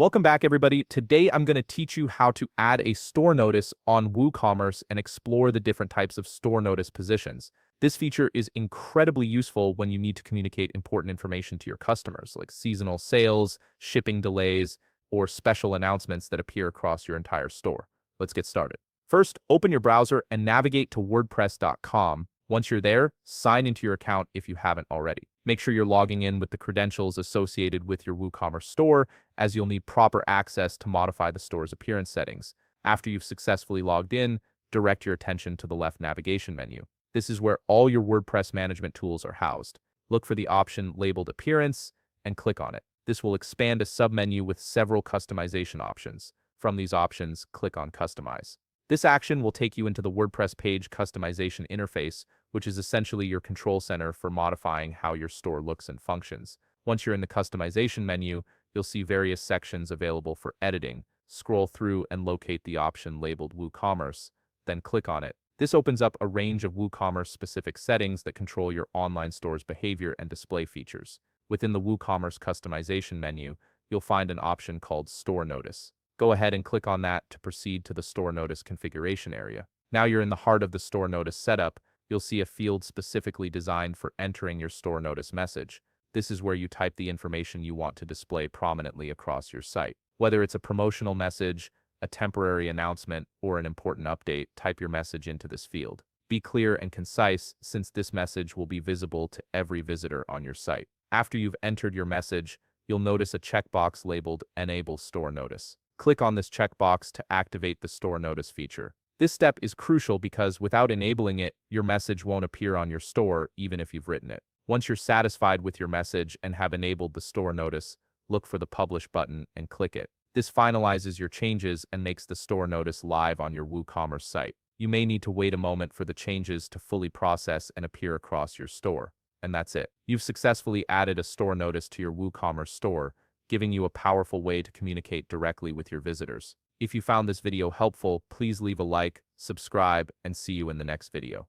Welcome back, everybody. Today, I'm going to teach you how to add a store notice on WooCommerce and explore the different types of store notice positions. This feature is incredibly useful when you need to communicate important information to your customers, like seasonal sales, shipping delays, or special announcements that appear across your entire store. Let's get started. First, open your browser and navigate to WordPress.com. Once you're there, sign into your account if you haven't already. Make sure you're logging in with the credentials associated with your WooCommerce store, as you'll need proper access to modify the store's appearance settings. After you've successfully logged in, direct your attention to the left navigation menu. This is where all your WordPress management tools are housed. Look for the option labeled Appearance and click on it. This will expand a submenu with several customization options. From these options, click on Customize. This action will take you into the WordPress page customization interface, which is essentially your control center for modifying how your store looks and functions. Once you're in the customization menu, you'll see various sections available for editing. Scroll through and locate the option labeled WooCommerce, then click on it. This opens up a range of WooCommerce-specific settings that control your online store's behavior and display features. Within the WooCommerce customization menu, you'll find an option called Store Notice. Go ahead and click on that to proceed to the Store Notice configuration area. Now you're in the heart of the Store Notice setup. You'll see a field specifically designed for entering your Store Notice message. This is where you type the information you want to display prominently across your site. Whether it's a promotional message, a temporary announcement, or an important update, type your message into this field. Be clear and concise, since this message will be visible to every visitor on your site. After you've entered your message, you'll notice a checkbox labeled Enable Store Notice. Click on this checkbox to activate the Store Notice feature. This step is crucial because without enabling it, your message won't appear on your store even if you've written it. Once you're satisfied with your message and have enabled the Store Notice, look for the Publish button and click it. This finalizes your changes and makes the Store Notice live on your WooCommerce site. You may need to wait a moment for the changes to fully process and appear across your store. And that's it. You've successfully added a Store Notice to your WooCommerce store, giving you a powerful way to communicate directly with your visitors. If you found this video helpful, please leave a like, subscribe, and see you in the next video.